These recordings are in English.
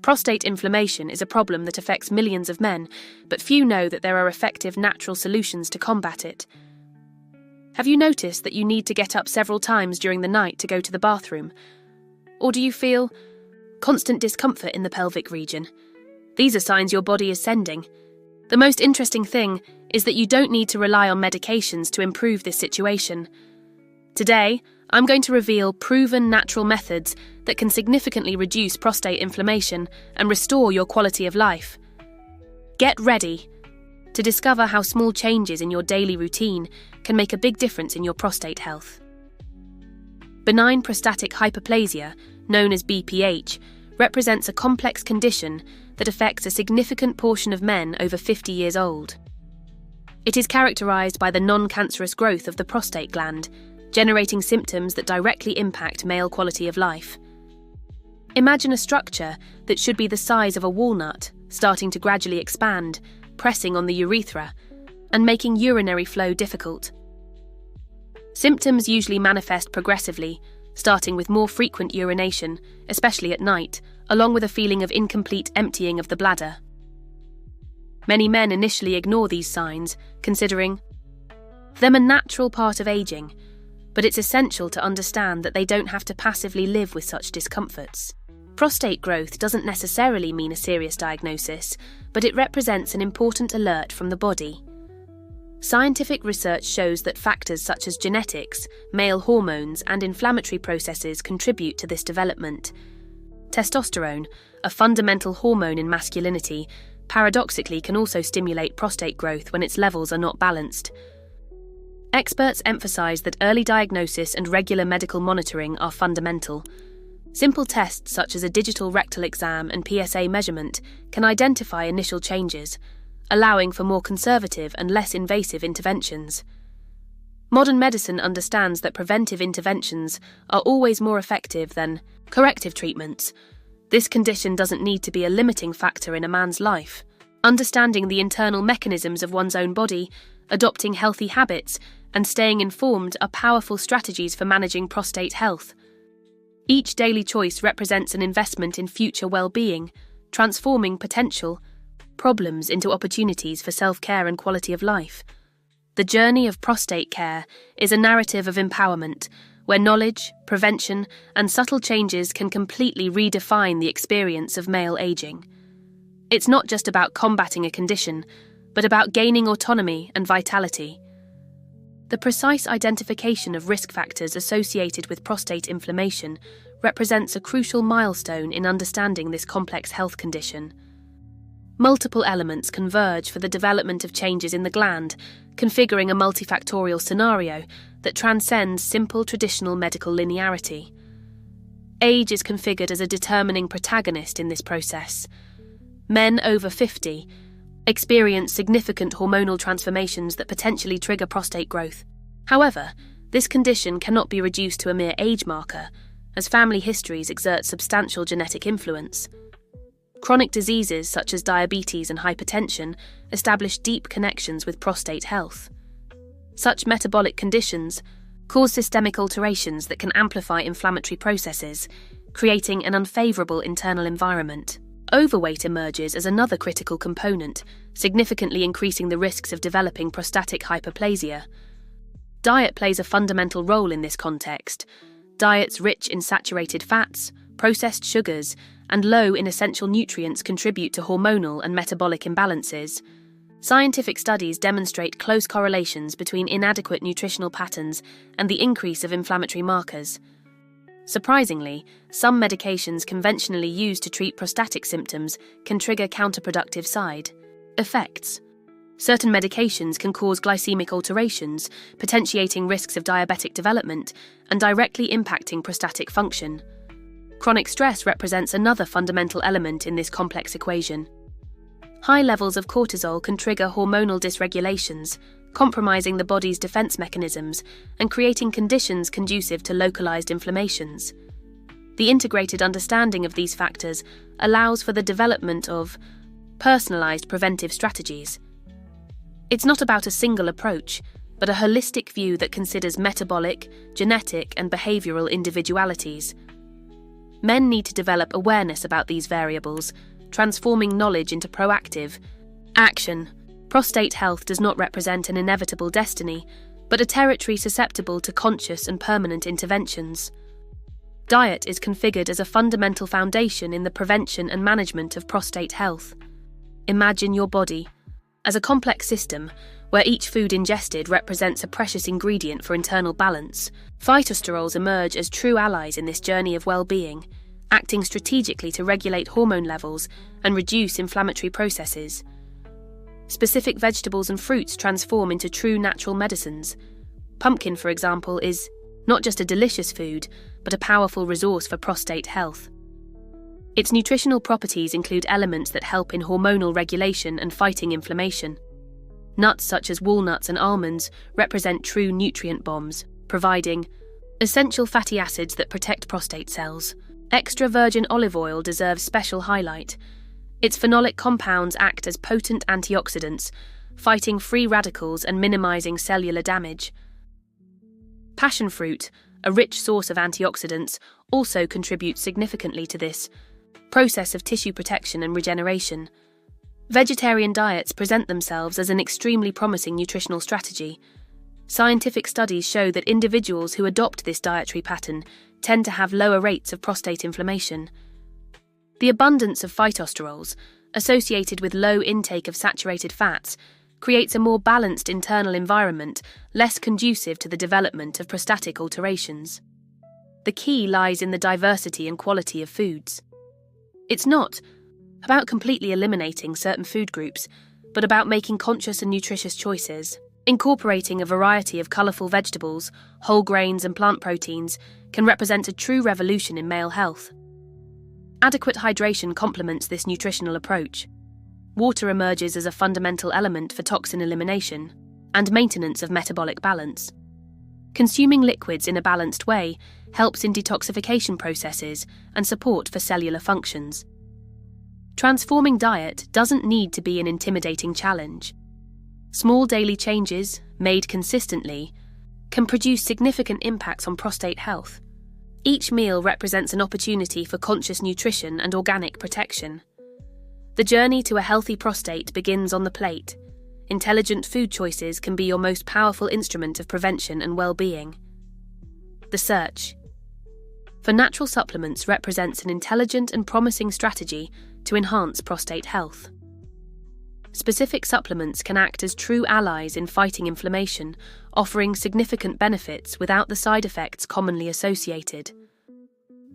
Prostate inflammation is a problem that affects millions of men, but few know that there are effective natural solutions to combat it. Have you noticed that you need to get up several times during the night to go to the bathroom? Or do you feel constant discomfort in the pelvic region? These are signs your body is sending. The most interesting thing is that you don't need to rely on medications to improve this situation. Today, I'm going to reveal proven natural methods that can significantly reduce prostate inflammation and restore your quality of life. Get ready to discover how small changes in your daily routine can make a big difference in your prostate health. Benign prostatic hyperplasia, known as BPH, represents a complex condition that affects a significant portion of men over 50 years old. It is characterized by the non-cancerous growth of the prostate gland, generating symptoms that directly impact male quality of life. Imagine a structure that should be the size of a walnut, starting to gradually expand, pressing on the urethra, and making urinary flow difficult. Symptoms usually manifest progressively, starting with more frequent urination, especially at night, along with a feeling of incomplete emptying of the bladder. Many men initially ignore these signs, considering them a natural part of aging, but it's essential to understand that they don't have to passively live with such discomforts. Prostate growth doesn't necessarily mean a serious diagnosis, but it represents an important alert from the body. Scientific research shows that factors such as genetics, male hormones, and inflammatory processes contribute to this development. Testosterone, a fundamental hormone in masculinity, paradoxically can also stimulate prostate growth when its levels are not balanced. Experts emphasize that early diagnosis and regular medical monitoring are fundamental. Simple tests such as a digital rectal exam and PSA measurement can identify initial changes, allowing for more conservative and less invasive interventions. Modern medicine understands that preventive interventions are always more effective than corrective treatments. This condition doesn't need to be a limiting factor in a man's life. Understanding the internal mechanisms of one's own body, adopting healthy habits, and staying informed are powerful strategies for managing prostate health. Each daily choice represents an investment in future well-being, transforming potential problems into opportunities for self-care and quality of life. The journey of prostate care is a narrative of empowerment, where knowledge, prevention, and subtle changes can completely redefine the experience of male aging. It's not just about combating a condition, but about gaining autonomy and vitality. The precise identification of risk factors associated with prostate inflammation represents a crucial milestone in understanding this complex health condition. Multiple elements converge for the development of changes in the gland, configuring a multifactorial scenario that transcends simple traditional medical linearity. Age is configured as a determining protagonist in this process. Men over 50 experience significant hormonal transformations that potentially trigger prostate growth. However, this condition cannot be reduced to a mere age marker, as family histories exert substantial genetic influence. Chronic diseases such as diabetes and hypertension establish deep connections with prostate health. Such metabolic conditions cause systemic alterations that can amplify inflammatory processes, creating an unfavorable internal environment. Overweight emerges as another critical component, significantly increasing the risks of developing prostatic hyperplasia. Diet plays a fundamental role in this context. Diets rich in saturated fats, processed sugars, and low in essential nutrients contribute to hormonal and metabolic imbalances. Scientific studies demonstrate close correlations between inadequate nutritional patterns and the increase of inflammatory markers. Surprisingly, some medications conventionally used to treat prostatic symptoms can trigger counterproductive side effects. Certain medications can cause glycemic alterations, potentiating risks of diabetic development and directly impacting prostatic function. Chronic stress represents another fundamental element in this complex equation. High levels of cortisol can trigger hormonal dysregulations, compromising the body's defense mechanisms and creating conditions conducive to localized inflammations. The integrated understanding of these factors allows for the development of personalized preventive strategies. It's not about a single approach, but a holistic view that considers metabolic, genetic, and behavioral individualities. Men need to develop awareness about these variables, transforming knowledge into proactive action. Prostate health does not represent an inevitable destiny, but a territory susceptible to conscious and permanent interventions. Diet is configured as a fundamental foundation in the prevention and management of prostate health. Imagine your body as a complex system where each food ingested represents a precious ingredient for internal balance. Phytosterols emerge as true allies in this journey of well-being, acting strategically to regulate hormone levels and reduce inflammatory processes. Specific vegetables and fruits transform into true natural medicines. Pumpkin, for example, is not just a delicious food, but a powerful resource for prostate health. Its nutritional properties include elements that help in hormonal regulation and fighting inflammation. Nuts such as walnuts and almonds represent true nutrient bombs, providing essential fatty acids that protect prostate cells. Extra virgin olive oil deserves special highlight. Its phenolic compounds act as potent antioxidants, fighting free radicals and minimizing cellular damage. Passion fruit, a rich source of antioxidants, also contributes significantly to this process of tissue protection and regeneration. Vegetarian diets present themselves as an extremely promising nutritional strategy. Scientific studies show that individuals who adopt this dietary pattern tend to have lower rates of prostate inflammation. The abundance of phytosterols, associated with low intake of saturated fats, creates a more balanced internal environment, less conducive to the development of prostatic alterations. The key lies in the diversity and quality of foods. It's not about completely eliminating certain food groups, but about making conscious and nutritious choices. Incorporating a variety of colourful vegetables, whole grains and plant proteins can represent a true revolution in male health. Adequate hydration complements this nutritional approach. Water emerges as a fundamental element for toxin elimination and maintenance of metabolic balance. Consuming liquids in a balanced way helps in detoxification processes and support for cellular functions. Transforming diet doesn't need to be an intimidating challenge. Small daily changes, made consistently, can produce significant impacts on prostate health. Each meal represents an opportunity for conscious nutrition and organic protection. The journey to a healthy prostate begins on the plate. Intelligent food choices can be your most powerful instrument of prevention and well-being. The search for natural supplements represents an intelligent and promising strategy to enhance prostate health. Specific supplements can act as true allies in fighting inflammation, offering significant benefits without the side effects commonly associated.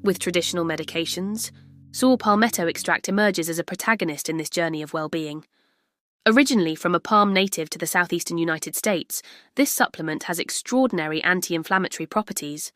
With traditional medications, saw palmetto extract emerges as a protagonist in this journey of well-being. Originally from a palm native to the southeastern United States, this supplement has extraordinary anti-inflammatory properties.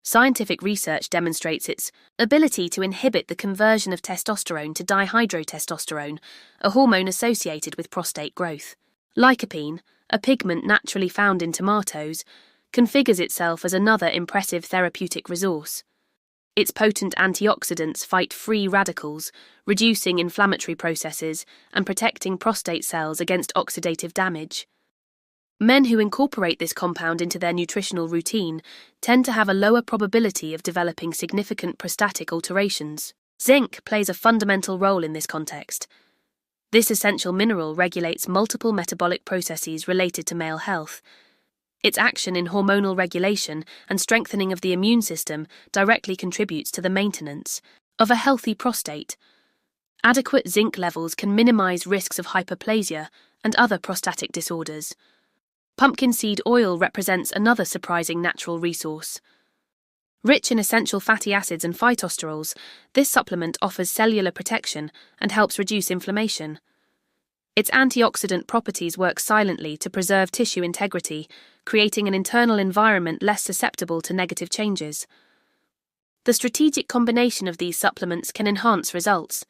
Scientific research demonstrates its ability to inhibit the conversion of testosterone to dihydrotestosterone, a hormone associated with prostate growth. Lycopene, a pigment naturally found in tomatoes, configures itself as another impressive therapeutic resource. Its potent antioxidants fight free radicals, reducing inflammatory processes and protecting prostate cells against oxidative damage. Men who incorporate this compound into their nutritional routine tend to have a lower probability of developing significant prostatic alterations. Zinc plays a fundamental role in this context. This essential mineral regulates multiple metabolic processes related to male health. Its action in hormonal regulation and strengthening of the immune system directly contributes to the maintenance of a healthy prostate. Adequate zinc levels can minimize risks of hyperplasia and other prostatic disorders. Pumpkin seed oil represents another surprising natural resource. Rich in essential fatty acids and phytosterols, this supplement offers cellular protection and helps reduce inflammation. Its antioxidant properties work silently to preserve tissue integrity, creating an internal environment less susceptible to negative changes. The strategic combination of these supplements can enhance results.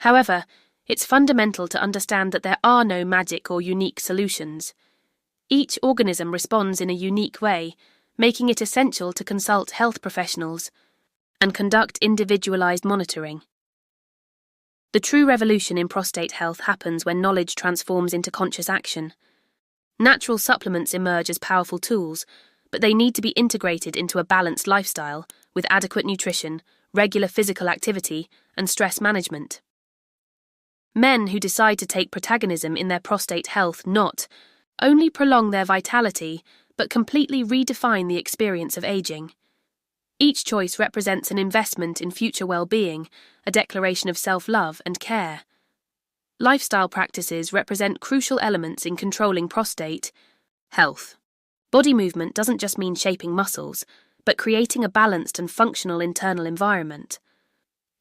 However, it's fundamental to understand that there are no magic or unique solutions. Each organism responds in a unique way, making it essential to consult health professionals and conduct individualized monitoring. The true revolution in prostate health happens when knowledge transforms into conscious action. Natural supplements emerge as powerful tools, but they need to be integrated into a balanced lifestyle with adequate nutrition, regular physical activity, and stress management. Men who decide to take protagonism in their prostate health not only prolong their vitality, but completely redefine the experience of aging. Each choice represents an investment in future well-being, a declaration of self-love and care. Lifestyle practices represent crucial elements in controlling prostate health. Body movement doesn't just mean shaping muscles, but creating a balanced and functional internal environment.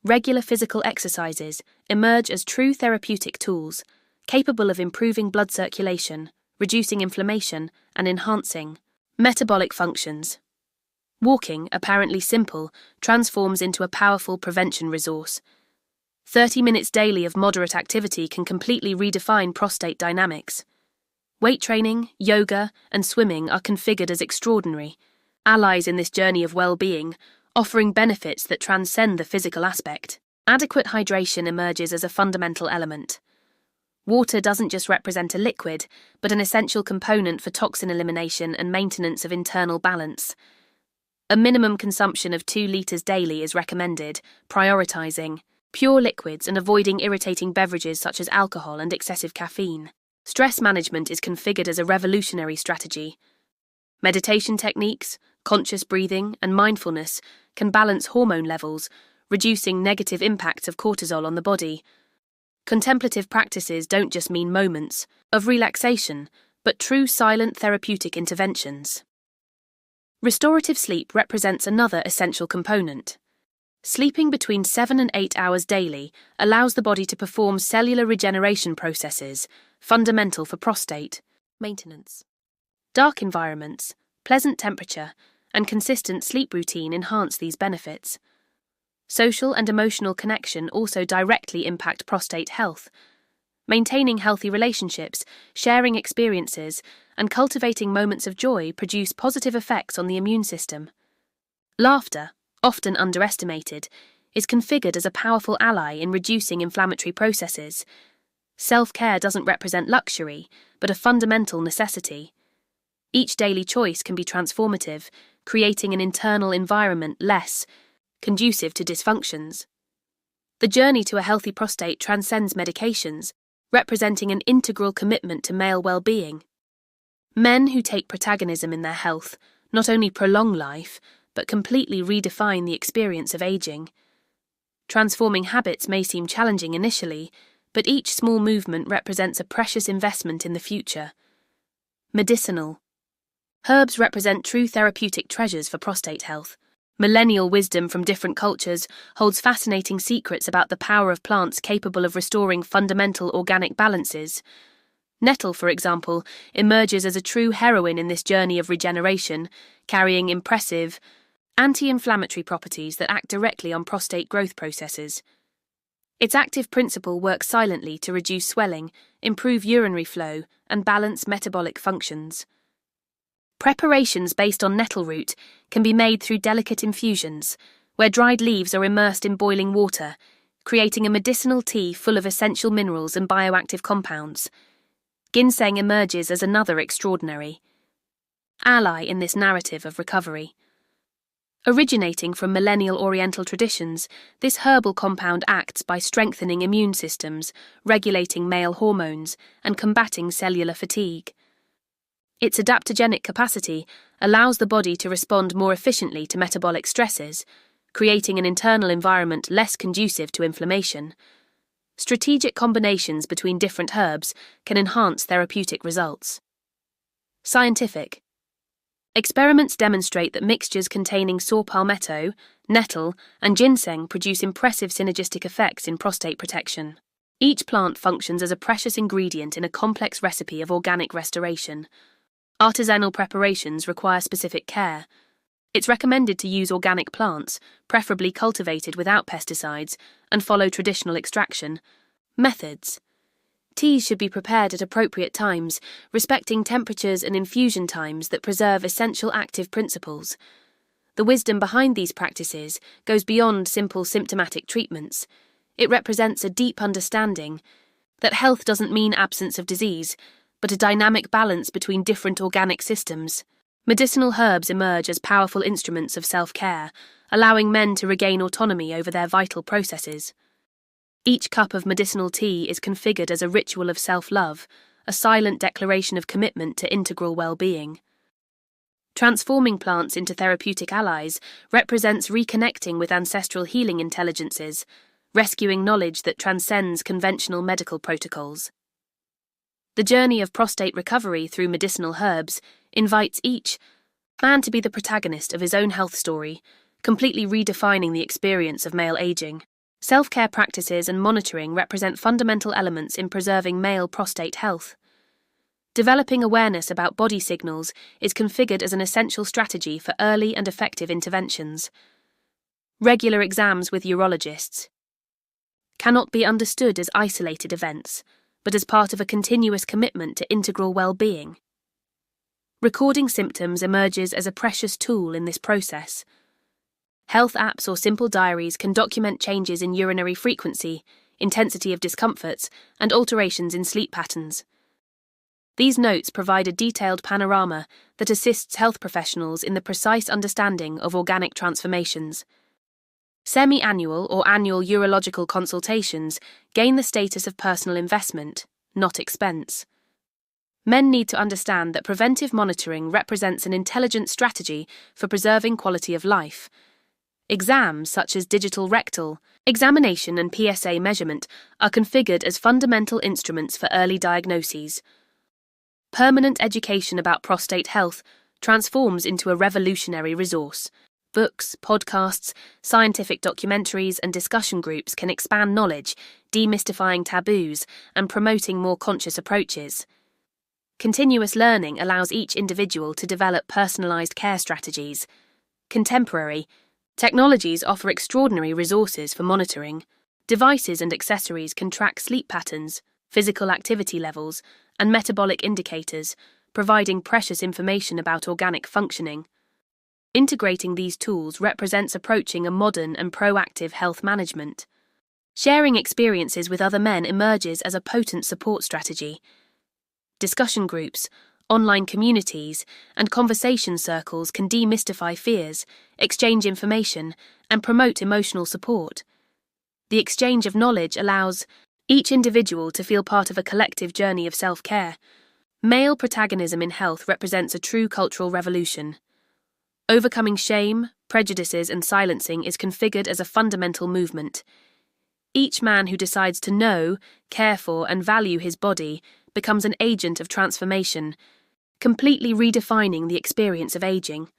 Regular physical exercises emerge as true therapeutic tools, capable of improving blood circulation, reducing inflammation, and enhancing metabolic functions. Walking, apparently simple, transforms into a powerful prevention resource. 30 minutes daily of moderate activity can completely redefine prostate dynamics. Weight training, yoga, and swimming are configured as extraordinary allies in this journey of well-being, offering benefits that transcend the physical aspect. Adequate hydration emerges as a fundamental element. Water doesn't just represent a liquid, but an essential component for toxin elimination and maintenance of internal balance. A minimum consumption of 2 litres daily is recommended, prioritizing pure liquids and avoiding irritating beverages such as alcohol and excessive caffeine. Stress management is configured as a revolutionary strategy. Meditation techniques, conscious breathing, and mindfulness can balance hormone levels, reducing negative impacts of cortisol on the body. Contemplative practices don't just mean moments of relaxation, but true silent therapeutic interventions. Restorative sleep represents another essential component. Sleeping between 7 and 8 hours daily allows the body to perform cellular regeneration processes, fundamental for prostate maintenance. Dark environments, pleasant temperature, and consistent sleep routine enhance these benefits. Social and emotional connection also directly impact prostate health. Maintaining healthy relationships, sharing experiences, and cultivating moments of joy produce positive effects on the immune system. Laughter, often underestimated, is configured as a powerful ally in reducing inflammatory processes. Self-care doesn't represent luxury, but a fundamental necessity. Each daily choice can be transformative, creating an internal environment less conducive to dysfunctions. The journey to a healthy prostate transcends medications, representing an integral commitment to male well-being. Men who take protagonism in their health not only prolong life, but completely redefine the experience of aging. Transforming habits may seem challenging initially, but each small movement represents a precious investment in the future. Medicinal. Herbs represent true therapeutic treasures for prostate health. Millennial wisdom from different cultures holds fascinating secrets about the power of plants capable of restoring fundamental organic balances. Nettle, for example, emerges as a true heroine in this journey of regeneration, carrying impressive anti-inflammatory properties that act directly on prostate growth processes. Its active principle works silently to reduce swelling, improve urinary flow, and balance metabolic functions. Preparations based on nettle root can be made through delicate infusions, where dried leaves are immersed in boiling water, creating a medicinal tea full of essential minerals and bioactive compounds. Ginseng emerges as another extraordinary ally in this narrative of recovery. Originating from millennial Oriental traditions, this herbal compound acts by strengthening immune systems, regulating male hormones, and combating cellular fatigue. Its adaptogenic capacity allows the body to respond more efficiently to metabolic stresses, creating an internal environment less conducive to inflammation. Strategic combinations between different herbs can enhance therapeutic results. Scientific. Experiments demonstrate that mixtures containing saw palmetto, nettle, and ginseng produce impressive synergistic effects in prostate protection. Each plant functions as a precious ingredient in a complex recipe of organic restoration. Artisanal preparations require specific care. It's recommended to use organic plants, preferably cultivated without pesticides, and follow traditional extraction methods. Teas should be prepared at appropriate times, respecting temperatures and infusion times that preserve essential active principles. The wisdom behind these practices goes beyond simple symptomatic treatments. It represents a deep understanding that health doesn't mean absence of disease, but a dynamic balance between different organic systems. Medicinal herbs emerge as powerful instruments of self-care, allowing men to regain autonomy over their vital processes. Each cup of medicinal tea is configured as a ritual of self-love, a silent declaration of commitment to integral well-being. Transforming plants into therapeutic allies represents reconnecting with ancestral healing intelligences, rescuing knowledge that transcends conventional medical protocols. The journey of prostate recovery through medicinal herbs invites each man to be the protagonist of his own health story, completely redefining the experience of male aging. Self-care practices and monitoring represent fundamental elements in preserving male prostate health. Developing awareness about body signals is configured as an essential strategy for early and effective interventions. Regular exams with urologists cannot be understood as isolated events, but as part of a continuous commitment to integral well-being. Recording symptoms emerges as a precious tool in this process. Health apps or simple diaries can document changes in urinary frequency, intensity of discomforts, and alterations in sleep patterns. These notes provide a detailed panorama that assists health professionals in the precise understanding of organic transformations. Semi-annual or annual urological consultations gain the status of personal investment, not expense. Men need to understand that preventive monitoring represents an intelligent strategy for preserving quality of life. Exams such as digital rectal examination and PSA measurement are configured as fundamental instruments for early diagnoses. Permanent education about prostate health transforms into a revolutionary resource. Books, podcasts, scientific documentaries, and discussion groups can expand knowledge, demystifying taboos and promoting more conscious approaches. Continuous learning allows each individual to develop personalized care strategies. Contemporary technologies offer extraordinary resources for monitoring. Devices and accessories can track sleep patterns, physical activity levels, and metabolic indicators, providing precious information about organic functioning. Integrating these tools represents approaching a modern and proactive health management. Sharing experiences with other men emerges as a potent support strategy. Discussion groups, online communities, and conversation circles can demystify fears, exchange information, and promote emotional support. The exchange of knowledge allows each individual to feel part of a collective journey of self-care. Male protagonism in health represents a true cultural revolution. Overcoming shame, prejudices, and silencing is configured as a fundamental movement. Each man who decides to know, care for, and value his body becomes an agent of transformation, completely redefining the experience of aging.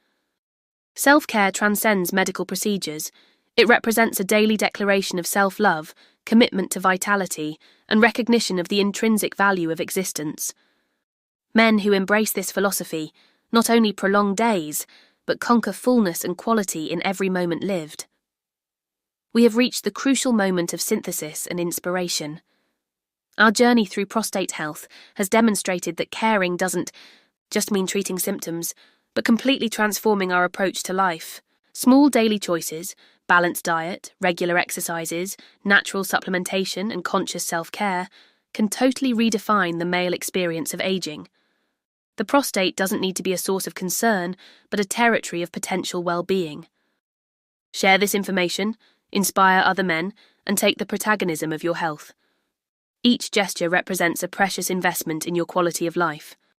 Self-care transcends medical procedures. It represents a daily declaration of self-love, commitment to vitality, and recognition of the intrinsic value of existence. Men who embrace this philosophy not only prolong days, but conquer fullness and quality in every moment lived. We have reached the crucial moment of synthesis and inspiration. Our journey through prostate health has demonstrated that caring doesn't just mean treating symptoms, but completely transforming our approach to life. Small daily choices, balanced diet, regular exercises, natural supplementation, and conscious self-care can totally redefine the male experience of aging. The prostate doesn't need to be a source of concern, but a territory of potential well-being. Share this information, inspire other men, and take the protagonism of your health. Each gesture represents a precious investment in your quality of life.